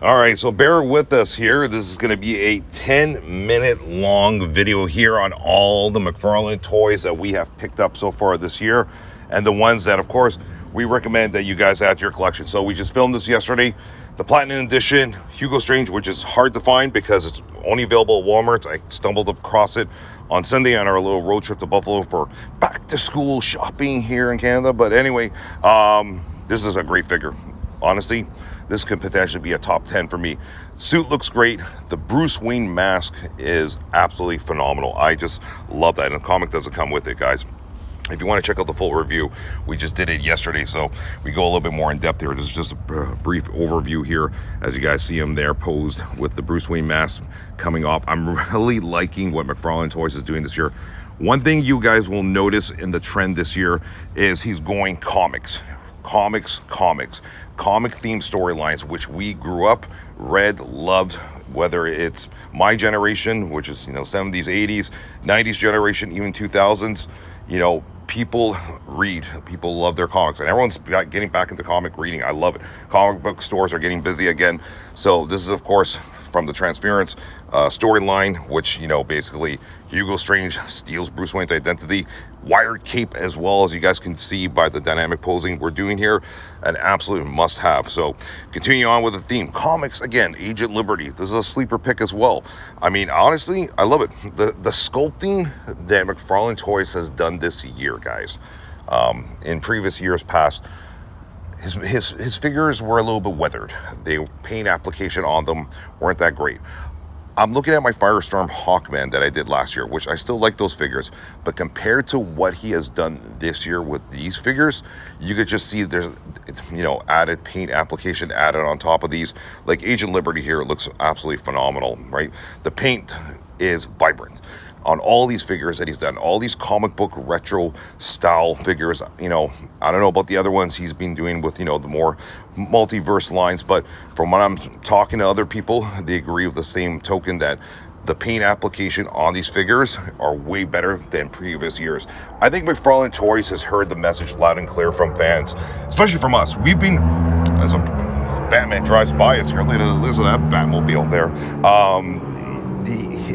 All right, so bear with us here. This is going to be a 10-minute long video here on all the McFarlane toys that we have picked up so far this year, and the ones that, of course, we recommend that you guys add to your collection. So we just filmed this yesterday. The Platinum Edition Hugo Strange, which is hard to find because it's only available at Walmart. I stumbled across it on Sunday on our little road trip to Buffalo for back-to-school shopping here in Canada. But anyway, this is a great figure. Honestly, this could potentially be a top 10 for me. Suit looks great. The Bruce Wayne mask is absolutely phenomenal. I just love that. And the comic doesn't come with it, guys. If you want to check out the full review, we just did it yesterday, so we go a little bit more in depth here. This is just a brief overview here as you guys see him there posed with the Bruce Wayne mask coming off. I'm really liking what McFarlane Toys is doing this year. One thing you guys will notice in the trend this year is he's going comics. Comic themed storylines, which we grew up, read, loved, whether it's my generation, which is, 70s, 80s, 90s generation, even 2000s, people read, people love their comics, and everyone's getting back into comic reading. I love it. Comic book stores are getting busy again. So this is, of course, from the Transference storyline, which, basically Hugo Strange steals Bruce Wayne's identity. Wired cape as well, as you guys can see by the dynamic posing we're doing here. An absolute must-have. So continue on with the theme. Comics, again, Agent Liberty. This is a sleeper pick as well. I mean, honestly, I love it. The sculpting that McFarlane Toys has done this year, guys, in previous years past, his figures were a little bit weathered. The paint application on them weren't that great. I'm looking at my Firestorm Hawkman that I did last year, which I still like those figures, but compared to what he has done this year with these figures, you could just see there's, added paint application added on top of these. Like Agent Liberty here, it looks absolutely phenomenal, right? The paint is vibrant on all these figures that he's done, all these comic book retro style figures. I don't know about the other ones he's been doing with, the more multiverse lines, but from what I'm talking to other people, they agree with the same token that the paint application on these figures are way better than previous years. I think McFarlane Toys has heard the message loud and clear from fans, especially from us. We've been, as a Batman drives by us here, look at that Batmobile there.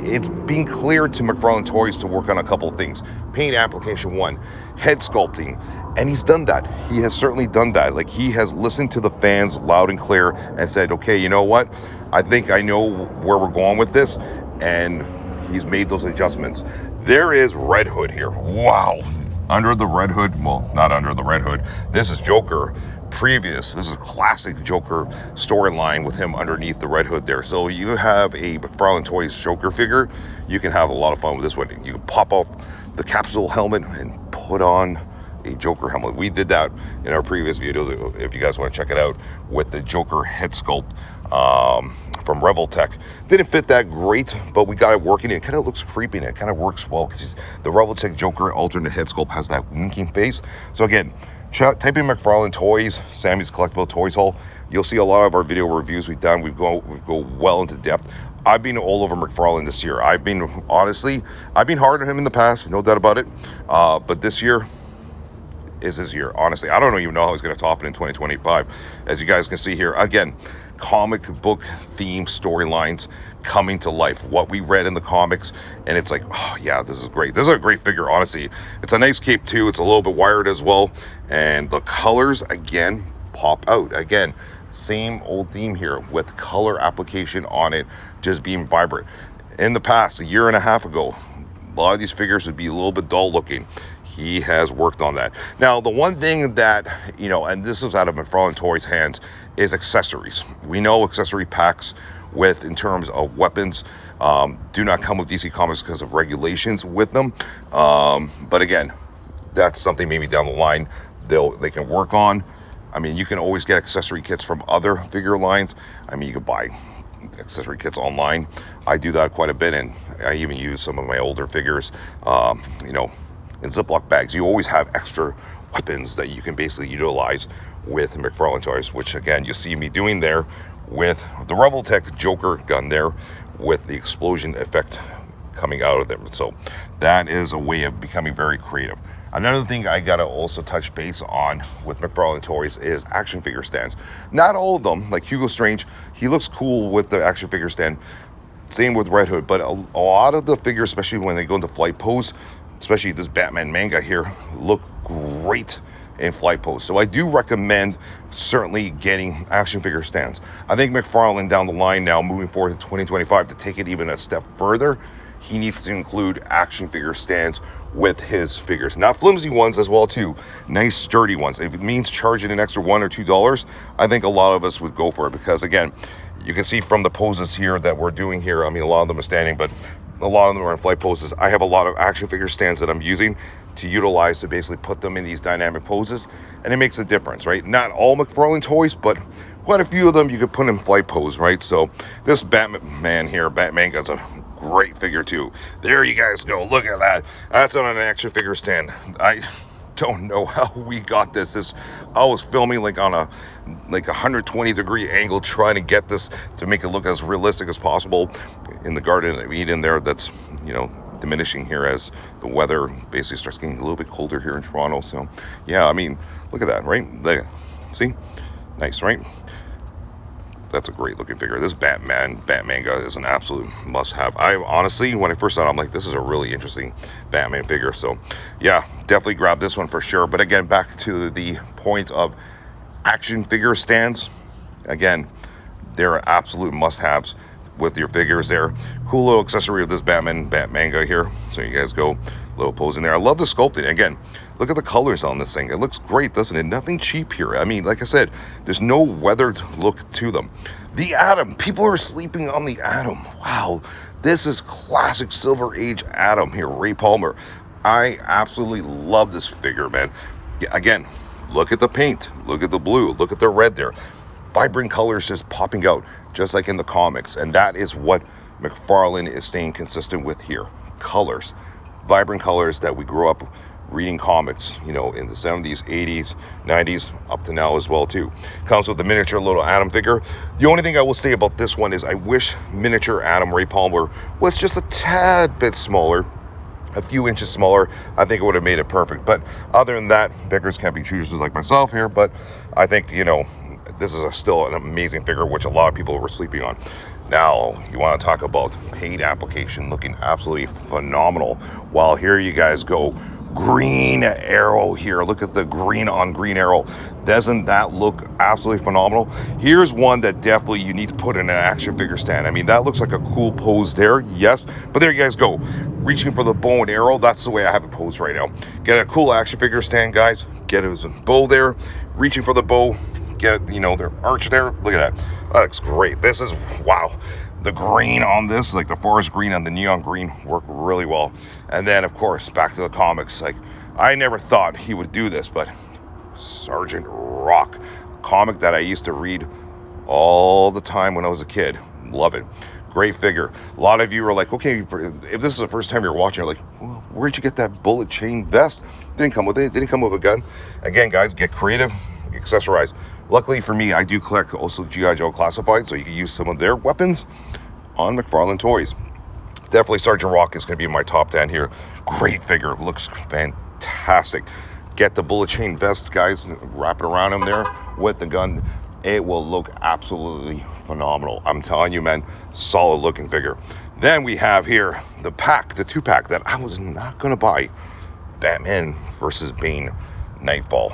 It's been clear to McFarlane Toys to work on a couple of things. Paint application one, head sculpting, and he's done that. He has certainly done that. Like, he has listened to the fans loud and clear and said, okay, you know what? I think I know where we're going with this, and he's made those adjustments. There is Red Hood here. Wow. Under the Red Hood, well, not under the Red Hood. This is Joker. This is a classic Joker storyline with him underneath the Red Hood there. So you have a McFarlane Toys Joker figure, you can have a lot of fun with this one. You can pop off the capsule helmet and put on a Joker helmet. We did that in our previous videos, if you guys want to check it out, with the Joker head sculpt from Revoltech. Didn't fit that great, but we got it working. It kind of looks creepy, and it kind of works well because the Revoltech Joker alternate head sculpt has that winking face. So again, type in McFarlane Toys, Sammy's Collectible Toys Haul. You'll see a lot of our video reviews we've done. We go well into depth. I've been all over McFarlane this year. I've been hard on him in the past, no doubt about it. But this year is his year. Honestly, I don't even know how he's going to top it in 2025. As you guys can see here, again, comic book theme storylines coming to life. What we read in the comics, and it's like, oh yeah, this is great. This is a great figure, honestly. It's a nice cape too. It's a little bit wired as well, and the colors again pop out. Again, same old theme here with color application on it just being vibrant. In the past, a year and a half ago, a lot of these figures would be a little bit dull looking. He has worked on that. Now, the one thing that, and this is out of McFarlane Toys' hands, is accessories. We know accessory packs in terms of weapons do not come with DC Comics because of regulations with them. But again, that's something maybe down the line they can work on. I mean, you can always get accessory kits from other figure lines. I mean, you could buy accessory kits online. I do that quite a bit, and I even use some of my older figures, in Ziploc bags. You always have extra weapons that you can basically utilize with McFarlane Toys, which again, you see me doing there with the Revoltech Joker gun there with the explosion effect coming out of them. So that is a way of becoming very creative. Another thing I gotta also touch base on with McFarlane Toys is action figure stands. Not all of them, like Hugo Strange, he looks cool with the action figure stand. Same with Red Hood, but a lot of the figures, especially when they go into flight pose, especially this Batman manga here, look great in flight pose. So I do recommend certainly getting action figure stands. I think McFarlane down the line now, moving forward to 2025, to take it even a step further, he needs to include action figure stands with his figures. Not flimsy ones as well too. Nice sturdy ones. If it means charging an extra $1 or $2, I think a lot of us would go for it, because again, you can see from the poses here that we're doing here, I mean, a lot of them are standing, but a lot of them are in flight poses. I have a lot of action figure stands that I'm using to utilize to basically put them in these dynamic poses, and it makes a difference, right? Not all McFarlane Toys, but quite a few of them you could put in flight pose, right? So this Batman here, Batman, got a great figure too. There you guys go. Look at that. That's on an action figure stand. I don't know how we got this. I was filming like on a 120-degree angle, trying to get this to make it look as realistic as possible in the Garden of Eden there. That's, you know, diminishing here as the weather basically starts getting a little bit colder here in Toronto. So yeah, I mean, look at that, right? See? Nice, right? That's a great looking figure. This Batman is an absolute must have. I honestly, when I first saw it, I'm like, this is a really interesting Batman figure. So yeah, definitely grab this one for sure. But again, back to the point of action figure stands. Again, they're absolute must haves with your figures there. Cool little accessory of this Batman here. So you guys go, little pose in there. I love the sculpting. Again, look at the colors on this thing. It looks great, doesn't it? Nothing cheap here. I mean, like I said, there's no weathered look to them. The Atom. People are sleeping on the Atom. Wow. This is classic Silver Age Atom here, Ray Palmer. I absolutely love this figure, man. Again, look at the paint. Look at the blue. Look at the red there. Vibrant colors just popping out, just like in the comics. And that is what McFarlane is staying consistent with here. Colors. Vibrant colors that we grew up reading comics, you know, in the 70s, 80s, 90s, up to now as well too. Comes with the miniature little Atom figure. The only thing I will say about this one is I wish miniature Atom Ray Palmer was just a tad bit smaller, a few inches smaller. I think it would have made it perfect. But other than that, beggars can't be choosers like myself here. But I think, you know, this is still an amazing figure, which a lot of people were sleeping on. Now, you want to talk about paint application looking absolutely phenomenal. While here you guys go, Green Arrow here. Look at the green on Green Arrow. Doesn't that look absolutely phenomenal? Here's one that definitely you need to put in an action figure stand. I mean, that looks like a cool pose there, yes. But there you guys go. Reaching for the bow and arrow. That's the way I have it posed right now. Get a cool action figure stand, guys. Get his bow there. Reaching for the bow. Get it, you know, their arch there. Look at that. That looks great. This is, wow. The green on this, like the forest green and the neon green, work really well. And then, of course, back to the comics. Like, I never thought he would do this, but Sergeant Rock, a comic that I used to read all the time when I was a kid. Love it. Great figure. A lot of you are like, okay, if this is the first time you're watching, you're like, well, where'd you get that bullet chain vest? Didn't come with it. Didn't come with a gun. Again, guys, get creative, accessorize. Luckily for me, I do collect also G.I. Joe classified, so you can use some of their weapons on McFarlane Toys. Definitely Sergeant Rock is going to be my top 10 here. Great figure. Looks fantastic. Get the bullet chain vest, guys. Wrap it around him there with the gun. It will look absolutely phenomenal. I'm telling you, man, solid looking figure. Then we have here the pack, the 2-pack that I was not going to buy. Batman versus Bane Nightfall.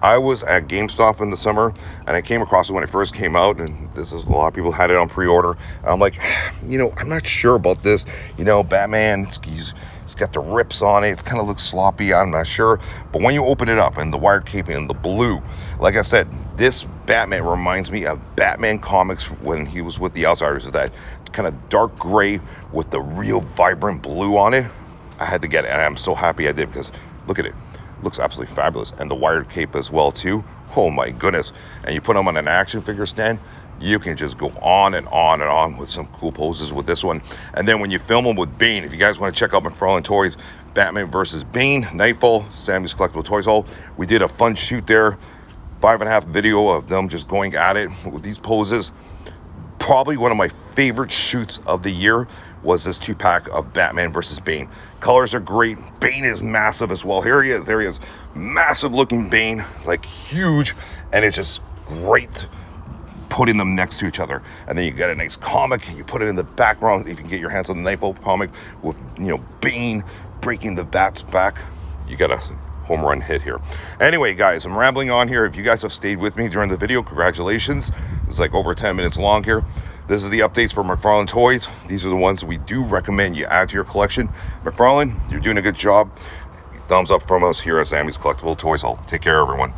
I was at GameStop in the summer and I came across it when it first came out, and this is a lot of people had it on pre-order, and I'm like, you know, I'm not sure about this. You know, Batman, he's got the rips on it. It kind of looks sloppy. I'm not sure. But when you open it up and the wire caping and the blue, like I said, this Batman reminds me of Batman comics when he was with the Outsiders. That kind of dark gray with the real vibrant blue on it. I had to get it, and I'm so happy I did, because look at it. Looks absolutely fabulous. And the wired cape as well too. Oh my goodness. And you put them on an action figure stand, you can just go on and on and on with some cool poses with this one. And then when you film them with Bane, if you guys want to check out McFarlane Toys, Batman versus Bane, Nightfall, Sammy's Collectible Toys Haul. We did a fun shoot there, 5.5 video of them just going at it with these poses. probably one of my favorite shoots of the year was this 2-pack of Batman versus Bane. Colors are great. Bane is massive as well. Here he is. There he is. Massive looking Bane, like huge, and it's just great putting them next to each other. And then you get a nice comic, you put it in the background. If you can get your hands on the Nightfall comic with, you know, Bane breaking the Bat's back, you got a home run hit here. Anyway, guys, I'm rambling on here. If you guys have stayed with me during the video, congratulations. It's like over 10 minutes long here. This is the updates for McFarlane Toys. These are the ones we do recommend you add to your collection. McFarlane, you're doing a good job. Thumbs up from us here at Sammy's Collectible Toys. I'll take care, everyone.